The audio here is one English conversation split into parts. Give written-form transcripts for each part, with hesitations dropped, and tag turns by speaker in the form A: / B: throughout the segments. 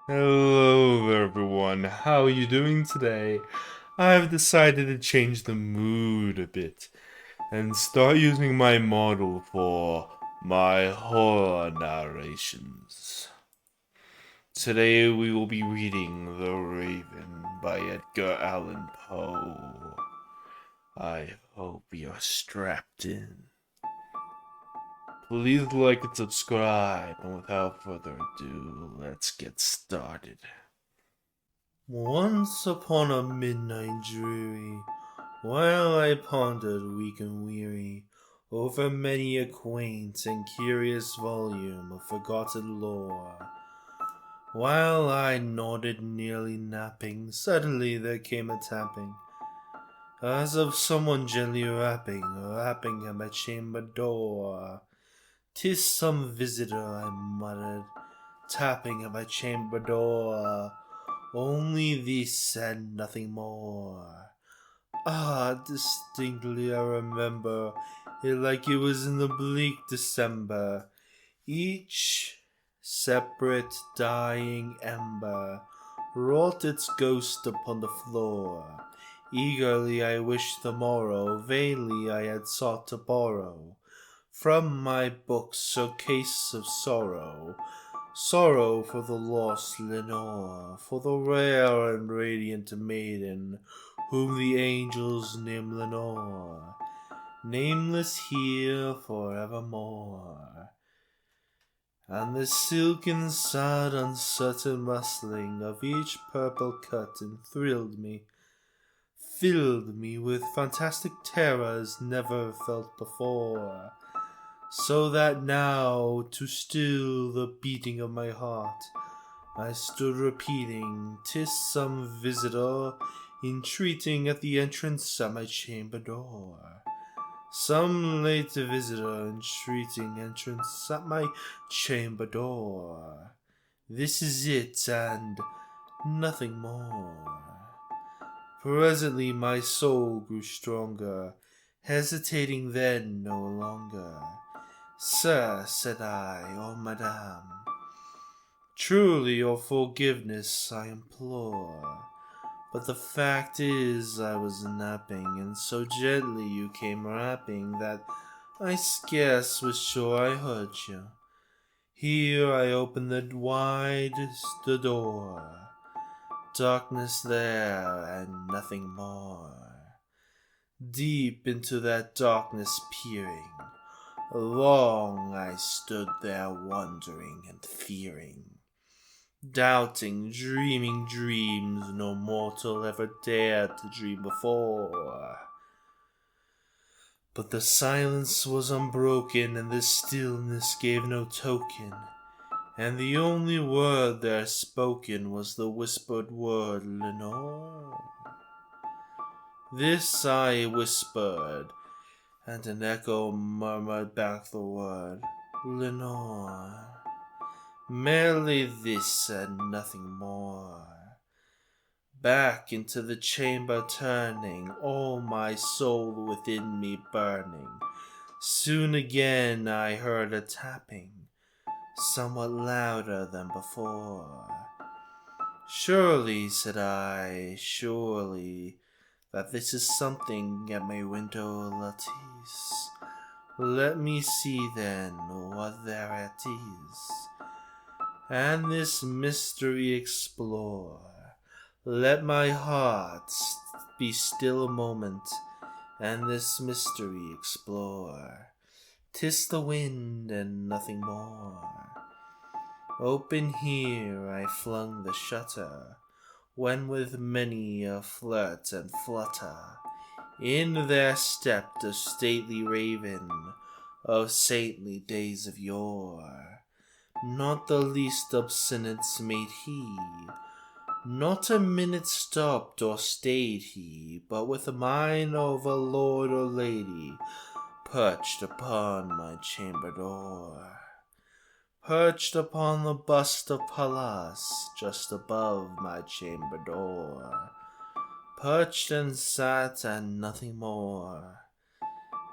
A: Hello there, everyone. How are you doing today? I've decided to change the mood a bit and start using my model for my horror narrations. Today we will be reading The Raven by Edgar Allen Poe. I hope you're strapped in. Please like and subscribe, and without further ado, let's get started. Once upon a midnight dreary, while I pondered weak and weary over many a quaint and curious volume of forgotten lore, while I nodded nearly napping, suddenly there came a tapping, as of someone gently rapping at my chamber door. "'Tis some visitor," I muttered, tapping at my chamber door. Only this and nothing more. Ah, distinctly I remember it like it was in the bleak December. Each separate dying ember wrought its ghost upon the floor. Eagerly I wished the morrow, vainly I had sought to borrow from my books a case of sorrow. Sorrow for the lost Lenore, for the rare and radiant maiden, whom the angels name Lenore, nameless here forevermore. And the silken, sad, uncertain rustling of each purple curtain thrilled me, filled me with fantastic terrors never felt before. So that now, to still the beating of my heart, I stood repeating, "'Tis some visitor entreating at the entrance at my chamber door. Some late visitor entreating entrance at my chamber door. This is it, and nothing more." Presently my soul grew stronger, hesitating then no longer. "Sir," said I, "or madame, truly your forgiveness I implore. But the fact is I was napping, and so gently you came rapping that I scarce was sure I heard you. Here I opened the door. Darkness there and nothing more. Deep into that darkness peering, long I stood there wondering and fearing, doubting, dreaming dreams no mortal ever dared to dream before. But the silence was unbroken, and the stillness gave no token, and the only word there spoken was the whispered word, "Lenore." This I whispered, and an echo murmured back the word, "Lenore." Merely this and nothing more. Back into the chamber turning, all my soul within me burning, soon again I heard a tapping, somewhat louder than before. "Surely," said I, "surely, that this is something at my window lattice. Let me see then what thereat is, and this mystery explore. Let my heart be still a moment, and this mystery explore. 'Tis the wind and nothing more." Open here I flung the shutter, when with many a flirt and flutter in there stepped a stately raven of saintly days of yore. Not the least obstinance made he, not a minute stopped or stayed he, but with mine of a lord or lady perched upon my chamber door. Perched upon the bust of Pallas, just above my chamber door. Perched and sat and nothing more.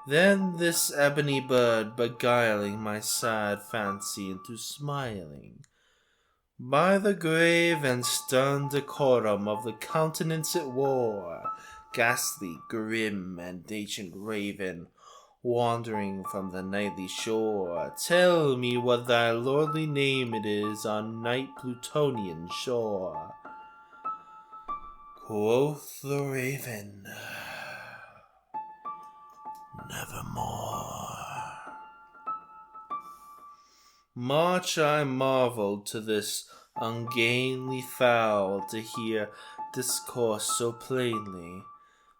A: Then this ebony bird beguiling my sad fancy into smiling, By the grave and stern decorum of the countenance it wore, ghastly, grim, and ancient raven, wandering from the nightly shore, tell me what thy lordly name it is on night Plutonian shore. Quoth the raven, nevermore. Much I marveled to this ungainly fowl to hear discourse so plainly,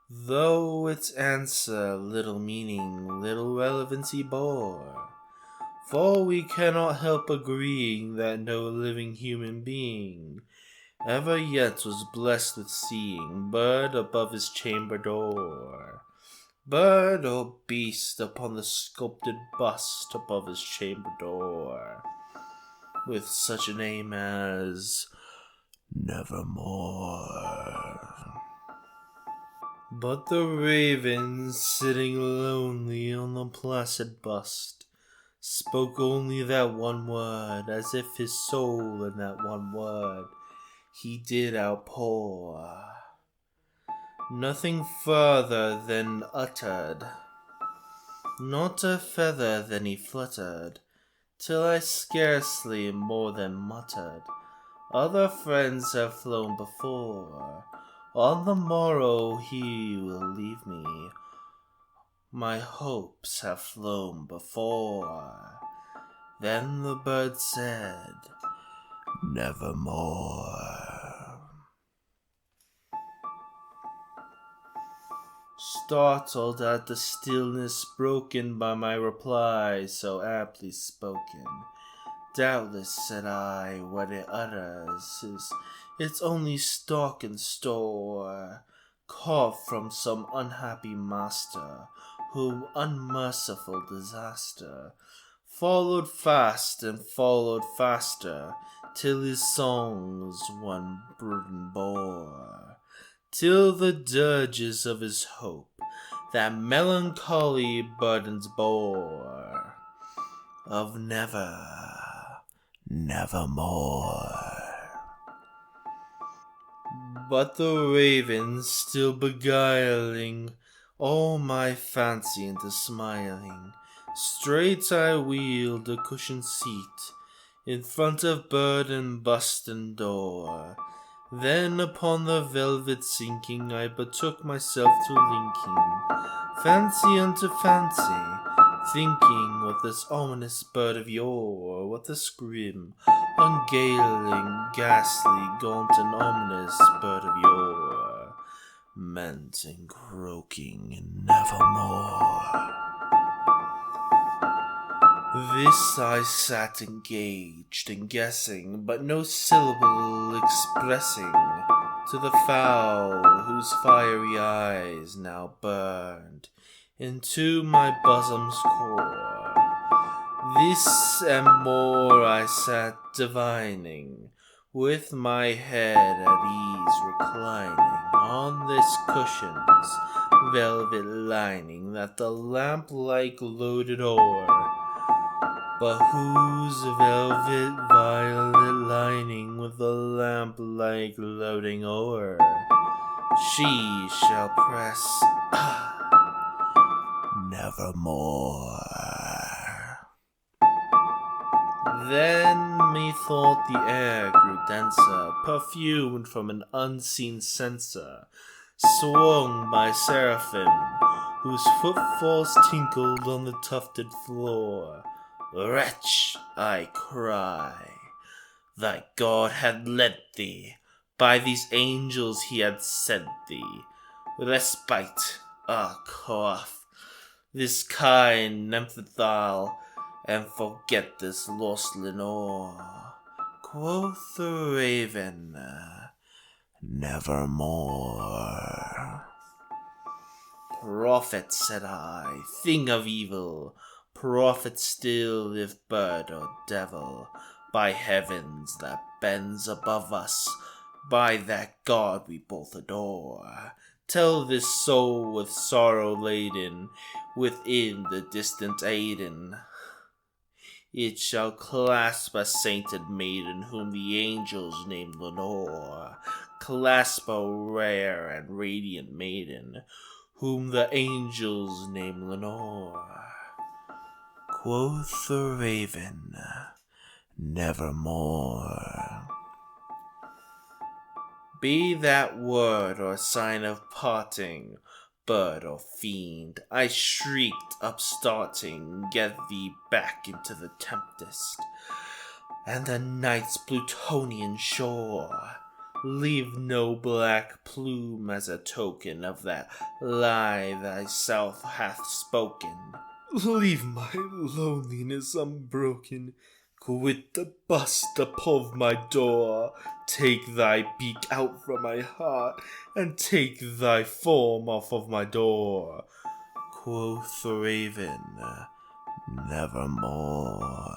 A: though its answer little meaning, little relevancy bore. For we cannot help agreeing that no living human being ever yet was blessed with seeing bird above his chamber door, bird or beast upon the sculpted bust above his chamber door, with such a name as Nevermore. But the raven, sitting lonely on the placid bust, spoke only that one word, as if his soul in that one word he did outpour. Nothing further than uttered, not a feather than he fluttered, till I scarcely more than muttered, other friends have flown before, on the morrow he will leave me, my hopes have flown before. Then the bird said, nevermore. Startled at the stillness broken by my reply so aptly spoken, doubtless, said I, what it utters is its only stock and store, caught from some unhappy master, whom unmerciful disaster followed fast and followed faster, till his songs one burden bore, till the dirges of his hope that melancholy burdens bore, of nevermore. But the raven, still beguiling all my fancy into smiling, straight I wheeled a cushioned seat in front of bird and bust and door. Then upon the velvet sinking, I betook myself to linking fancy unto fancy, thinking what this ominous bird of yore, what this grim, ungaling, ghastly, gaunt, and ominous bird of yore meant in croaking nevermore. This I sat engaged in guessing, but no syllable expressing to the fowl whose fiery eyes now burned into my bosom's core. This and more I sat divining, with my head at ease reclining on this cushion's velvet lining that the lamp-like loaded o'er, but whose velvet violet lining with the lamp-like loading o'er she shall press nevermore. Then methought the air grew denser, perfumed from an unseen censer, swung by seraphim, whose footfalls tinkled on the tufted floor. Wretch, I cry, thy God had led thee, by these angels he had sent thee, respite, quaff, this kind Neanderthal, and forget this lost Lenore. Quoth the raven, nevermore. Prophet, said I, thing of evil, prophet still, if bird or devil, by heavens that bends above us, by that God we both adore, tell this soul with sorrow laden, within the distant Aiden, It shall clasp a sainted maiden whom the angels named Lenore. Clasp a rare and radiant maiden whom the angels named Lenore. Quoth the raven, nevermore. Be that word or sign of parting, bird or fiend, I shrieked upstarting, get thee back into the tempest, and the night's Plutonian shore. Leave no black plume as a token of that lie thyself hath spoken. Leave my loneliness unbroken. Quit the bust above my door. Take thy beak out from my heart, and take thy form off of my door. Quoth the raven, nevermore.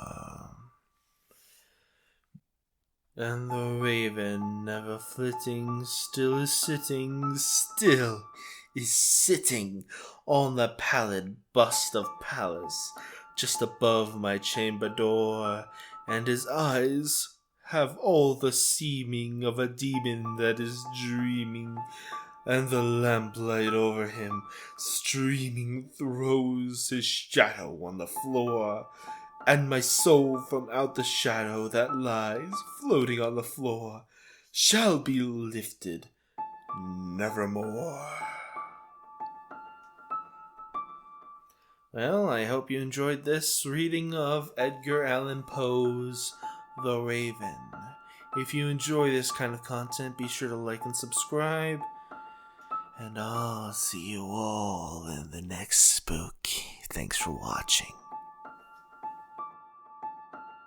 A: And the raven, never flitting, still is sitting on the pallid bust of Pallas, just above my chamber door, and his eyes have all the seeming of a demon that is dreaming, and the lamplight over him streaming throws his shadow on the floor, and my soul from out the shadow that lies floating on the floor shall be lifted nevermore. Well, I hope you enjoyed this reading of Edgar Allan Poe's The Raven. If you enjoy this kind of content, be sure to like and subscribe. And I'll see you all in the next spook. Thanks for watching.